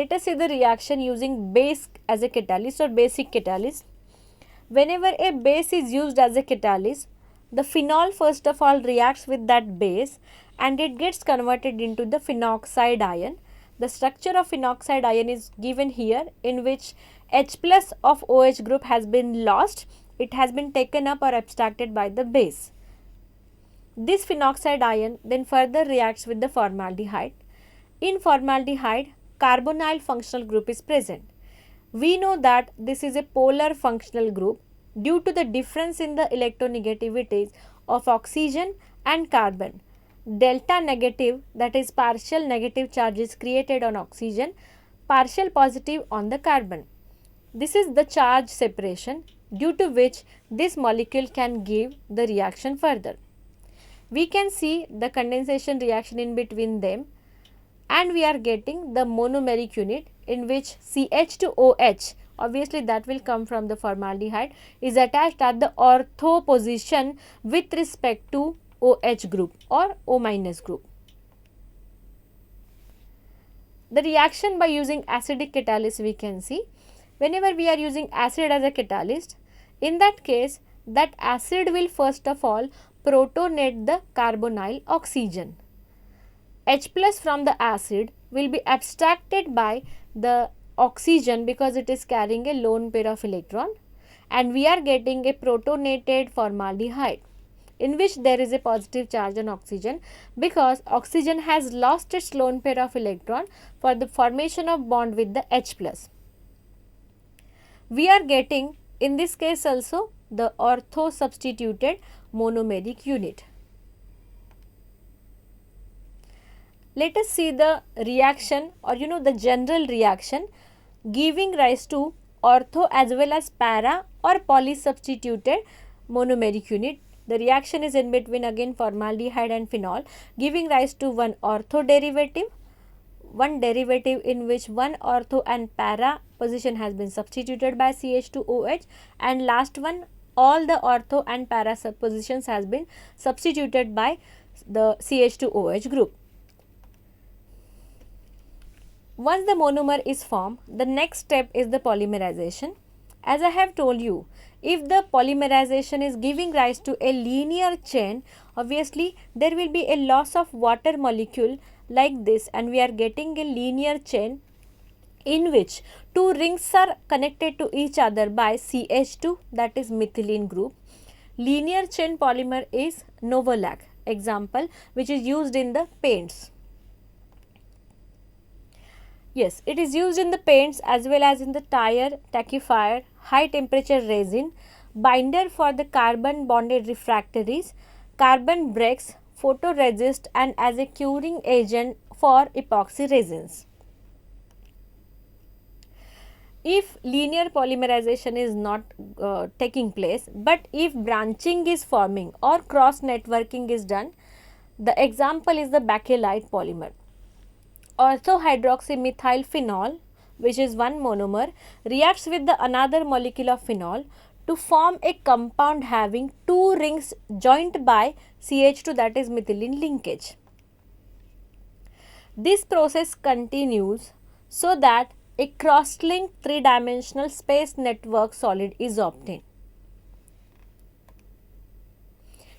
Let us see the reaction using base as a catalyst or basic catalyst. Whenever a base is used as a catalyst, the phenol first of all reacts with that base and it gets converted into the phenoxide ion. The structure of phenoxide ion is given here, in which H plus of OH group has been lost. It has been taken up or abstracted by the base. This phenoxide ion then further reacts with the formaldehyde. In formaldehyde, carbonyl functional group is present. We know that this is a polar functional group due to the difference in the electronegativities of oxygen and carbon. Delta negative, that is partial negative charge, is created on oxygen, partial positive on the carbon. This is the charge separation, due to which this molecule can give the reaction further. We can see the condensation reaction in between them, and we are getting the monomeric unit, in which CH to OH, obviously that will come from the formaldehyde, is attached at the ortho position with respect to OH group or O minus group. The reaction by using acidic catalyst, we can see whenever we are using acid as a catalyst, in that case that acid will first of all protonate the carbonyl oxygen. H plus from the acid will be abstracted by the oxygen because it is carrying a lone pair of electron, and we are getting a protonated formaldehyde, in which there is a positive charge on oxygen because oxygen has lost its lone pair of electron for the formation of bond with the H plus. We are getting in this case also the ortho substituted monomeric unit. Let us see the reaction, or the general reaction giving rise to ortho as well as para or polysubstituted monomeric unit. The reaction is in between again formaldehyde and phenol, giving rise to one ortho derivative, one derivative in which one ortho and para position has been substituted by CH2OH, and last one all the ortho and para positions has been substituted by the CH2OH group. Once the monomer is formed, the next step is the polymerization. As I have told you, if the polymerization is giving rise to a linear chain, obviously there will be a loss of water molecule like this, and we are getting a linear chain in which two rings are connected to each other by CH2, that is methylene group. Linear chain polymer is Novolac, example, which is used in the paints. Yes, it is used in the paints as well as in the tire, tackifier, high temperature resin, binder for the carbon bonded refractories, carbon brakes, photoresist, and as a curing agent for epoxy resins. If linear polymerization is not taking place, but if branching is forming or cross networking is done, the example is the bakelite polymer. Orthohydroxymethyl phenol, which is one monomer, reacts with the another molecule of phenol to form a compound having two rings joined by CH2, that is methylene linkage. This process continues so that a cross-linked three-dimensional space network solid is obtained.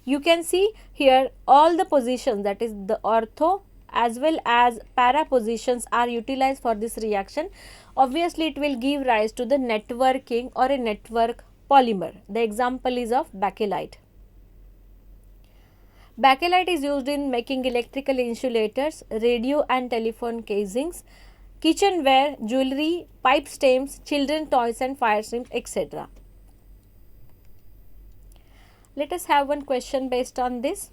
You can see here all the positions, that is the ortho as well as para positions are utilized for this reaction. Obviously, it will give rise to the networking or a network polymer. The example is of bakelite. Bakelite is used in making electrical insulators, radio and telephone casings, kitchenware, jewelry, pipe stems, children toys and fire stems, etc. Let us have one question based on this.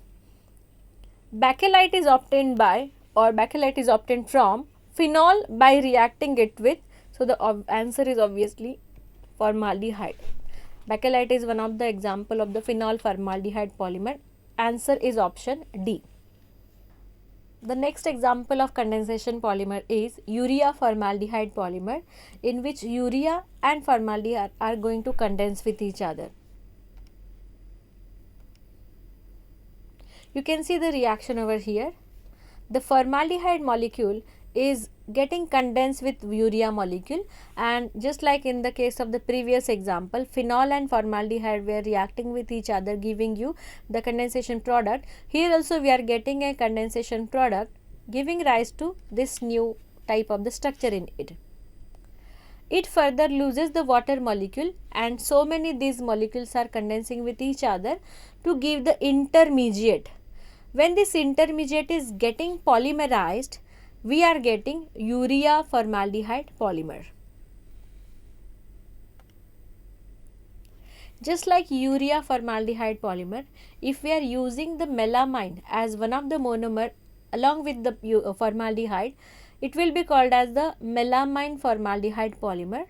Bakelite is obtained by, or bakelite is obtained from phenol by reacting it with, so the answer is obviously formaldehyde. Bakelite is one of the example of the phenol formaldehyde polymer. Answer is option D. The next example of condensation polymer is urea formaldehyde polymer, in which urea and formaldehyde are going to condense with each other. You can see the reaction over here. The formaldehyde molecule is getting condensed with urea molecule, and just like in the case of the previous example, phenol and formaldehyde were reacting with each other giving you the condensation product. Here also we are getting a condensation product giving rise to this new type of the structure in it. It further loses the water molecule, and so many these molecules are condensing with each other to give the intermediate. When this intermediate is getting polymerized, we are getting urea formaldehyde polymer. Just like urea formaldehyde polymer, if we are using the melamine as one of the monomer along with the formaldehyde, it will be called as the melamine formaldehyde polymer,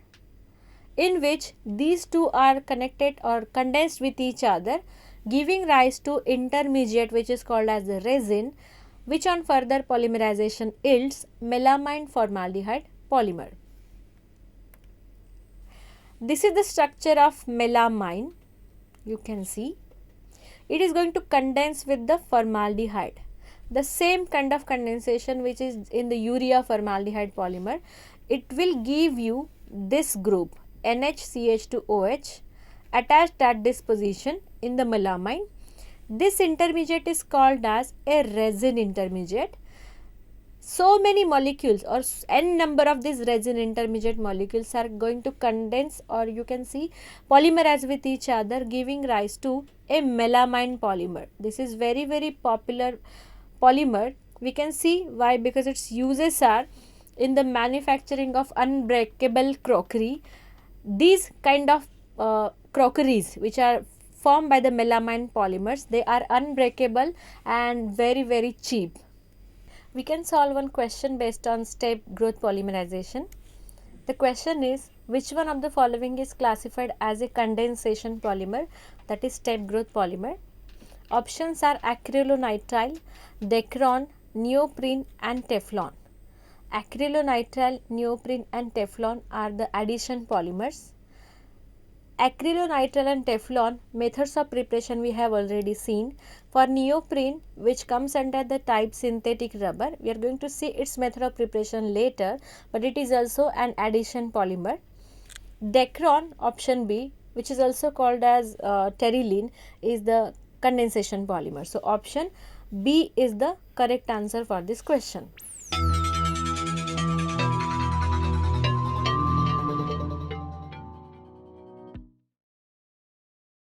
in which these two are connected or condensed with each other, giving rise to intermediate which is called as the resin, which on further polymerization yields melamine formaldehyde polymer. This is the structure of melamine. You can see it is going to condense with the formaldehyde. The same kind of condensation which is in the urea formaldehyde polymer, it will give you this group NHCH2OH attached at this position in the melamine. This intermediate is called as a resin intermediate. So many molecules or n number of these resin intermediate molecules are going to condense, or you can see polymerize with each other, giving rise to a melamine polymer. This is very popular polymer. We can see why, because its uses are in the manufacturing of unbreakable crockery. These kind of crockeries which are formed by the melamine polymers, they are unbreakable and very cheap. We can solve one question based on step growth polymerization. The question is, which one of the following is classified as a condensation polymer, that is step growth polymer? Options are acrylonitrile, Dacron, neoprene and Teflon. Acrylonitrile, neoprene and Teflon are the addition polymers. Acrylonitrile and Teflon methods of preparation we have already seen. For neoprene, which comes under the type synthetic rubber, we are going to see its method of preparation later, but it is also an addition polymer. Dacron, option B, which is also called as terylene, is the condensation polymer. So, option B is the correct answer for this question.